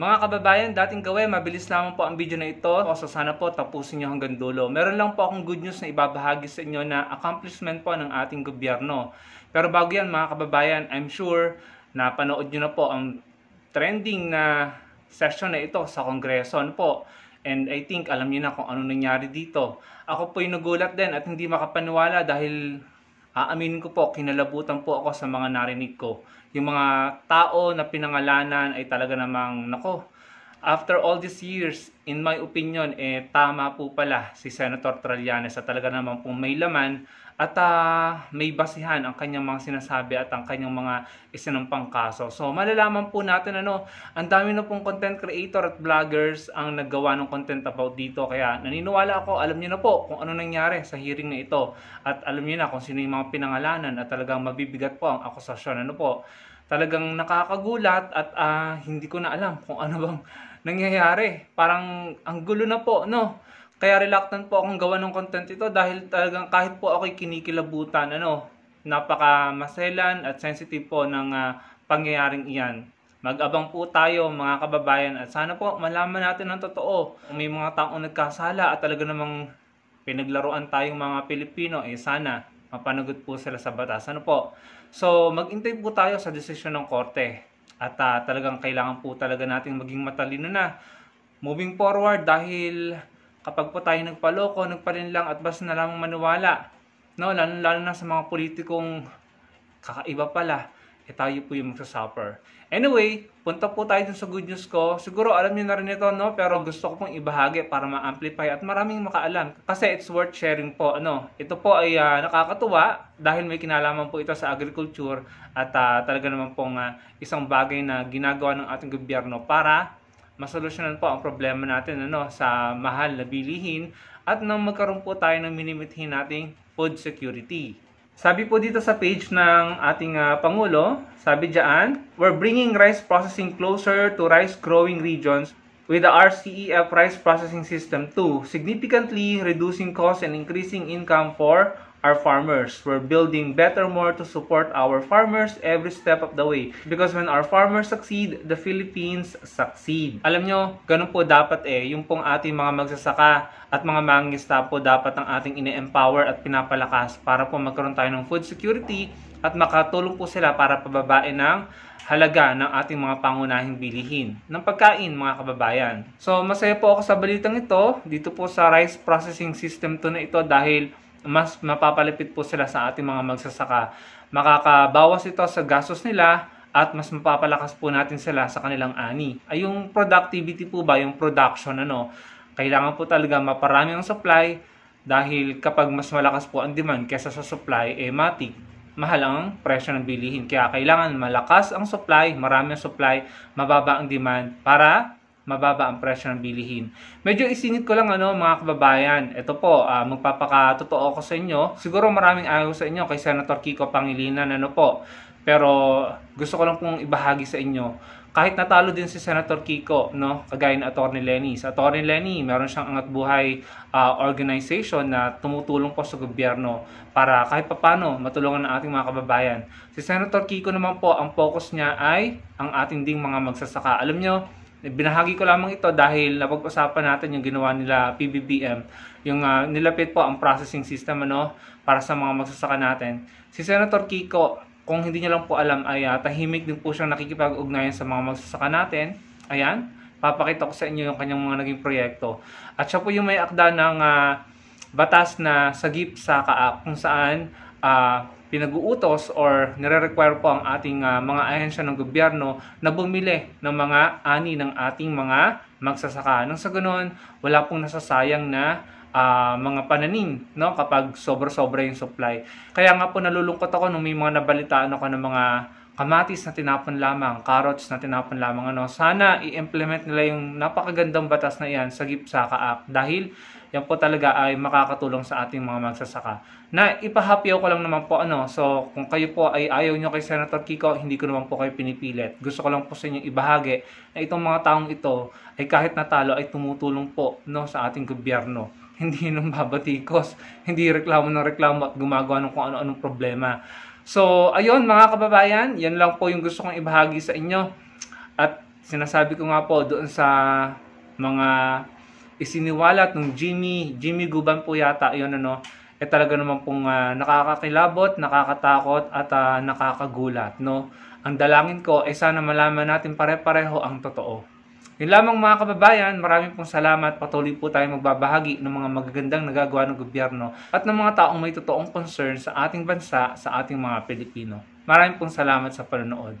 Mga kababayan, dating gawin, mabilis lamang po ang video na ito. So sana po tapusin nyo hanggang dulo. Meron lang po akong good news na ibabahagi sa inyo na accomplishment po ng ating gobyerno. Pero bago yan mga kababayan, I'm sure na panood nyo na po ang trending na session na ito sa Kongreso po. And I think alam niyo na kung ano nangyari dito. Ako po'y nagulat din at hindi makapaniwala dahil aaminin ko po, kinalabutan po ako sa mga narinig ko. Yung mga tao na pinangalanan ay talaga namang, nako, after all these years, in my opinion, tama po pala si Senator Trillanes at talaga namang pong may laman at may basihan ang kanyang mga sinasabi at ang kanyang mga isinampang kaso. So malalaman po natin ang dami na pong content creator at vloggers ang naggawa ng content about dito. Kaya naniniwala ako, alam niyo na po kung ano nangyari sa hearing na ito. At alam niyo na kung sino yung mga pinangalanan at talagang mabibigat po ang akusasyon. Talagang nakakagulat at hindi ko na alam kung ano bang nangyayari. Parang ang gulo na po, no? Kaya reluctant po akong gawa ng content ito dahil talagang kahit po ako'y kinikilabutan, napaka maselan at sensitive po ng pangyayaring iyan. Mag-abang po tayo mga kababayan at sana po malaman natin ang totoo. Kung may mga taong nagkasala at talaga namang pinaglaruan tayong mga Pilipino, sana mapanagot po sila sa batas. So mag-intay po tayo sa desisyon ng korte at talagang kailangan po talaga nating maging matalino na moving forward dahil kapag po tayo nagpaloko, nagpalinlang at basta na lamang maniwala, lalo na sa mga politikong kakaiba pala, tayo po yung magsasuffer. Anyway, punta po tayo dun sa good news ko. Siguro alam niyo na rin ito, pero gusto ko pong ibahagi para ma-amplify at maraming makaalam. Kasi it's worth sharing po. Ito po ay nakakatuwa dahil may kinalaman po ito sa agriculture at talaga naman pong isang bagay na ginagawa ng ating gobyerno para masolusyonan po ang problema natin sa mahal na bilihin at nang magkaroon po tayo ng minimithin nating food security. Sabi po dito sa page ng ating Pangulo, sabi diyan, we're bringing rice processing closer to rice growing regions with the RCEF rice processing system too, significantly reducing costs and increasing income for our farmers. We're building better more to support our farmers every step of the way. Because when our farmers succeed, the Philippines succeed. Alam nyo, ganun po dapat yung pong ating mga magsasaka at mga mangingisda po dapat ang ating ine-empower at pinapalakas para po magkaroon tayo ng food security at makatulong po sila para pababain ng halaga ng ating mga pangunahing bilihin ng pagkain mga kababayan. So masaya po ako sa balitang ito dito po sa rice processing system to na ito dahil mas mapapalapit po sila sa ating mga magsasaka. Makakabawas ito sa gastos nila at mas mapapalakas po natin sila sa kanilang ani. Ay yung productivity po ba, yung production, kailangan po talaga maparami ang supply dahil kapag mas malakas po ang demand kesa sa supply, matik, mahal ang presyo ng bilihin. Kaya kailangan malakas ang supply, marami ang supply, mababa ang demand para mababa ang presyo ng bilihin. Medyo isingit ko lang mga kababayan. Ito po, magpapakatotoo ko sa inyo. Siguro maraming ayaw sa inyo kay Senator Kiko Pangilinan po. Pero gusto ko lang pong ibahagi sa inyo. Kahit natalo din si Senator Kiko, kagaya ni Atty. Lenny. Sa Atty. Lenny, meron siyang Angat Buhay organization na tumutulong po sa gobyerno para kahit papano matulungan ang ating mga kababayan. Si Senator Kiko naman po, ang focus niya ay ang ating ding mga magsasaka. Alam nyo, binahagi ko lamang ito dahil napag-usapan natin yung ginawa nila PBBM, yung nilapit po ang processing system para sa mga magsasaka natin. Si Senator Kiko, kung hindi niyo lang po alam, ay tahimik din po siyang nakikipag-ugnayan sa mga magsasaka natin. Ayan, papakita ko sa inyo yung kanyang mga naging proyekto. At siya po yung may akda ng batas na sagip sa kaak kung saan pinag-uutos or nire-require po ang ating mga ahensya ng gobyerno na bumili ng mga ani ng ating mga magsasaka. Nang sa ganoon, wala pong nasasayang na mga pananim kapag sobra-sobra yung supply. Kaya nga po nalulungkot ako nung may mga nabalitaan ako ng mga kamatis na tinapon lamang, carrots na tinapon lamang. Sana i-implement nila yung napakagandang batas na iyan sa GIPSA Act dahil yan po talaga ay makakatulong sa ating mga magsasaka. Na ipahapyaw ko lang naman po so kung kayo po ay ayaw nyo kay Senator Kiko, hindi ko naman po kayo pinipilit. Gusto ko lang po sa inyo ibahagi na itong mga taong ito ay kahit natalo ay tumutulong po sa ating gobyerno. Hindi nang babatikos, hindi reklamo ng reklamo at gumagawa ng kung ano-anong problema. So ayun mga kababayan, yan lang po yung gusto kong ibahagi sa inyo. At Sinasabi ko nga po doon sa mga isiniwalat ng Jimmy Guban po yata yun, talaga naman pong nakakakilabot, nakakatakot at nakakagulat, no. Ang dalangin ko ay sana malaman natin pare-pareho ang totoo. Yun lamang mga kababayan, maraming pong salamat. Patuloy po tayong magbabahagi ng mga magagandang nagagawa ng gobyerno at ng mga taong may totoong concern sa ating bansa, sa ating mga Pilipino. Maraming pong salamat sa panonood.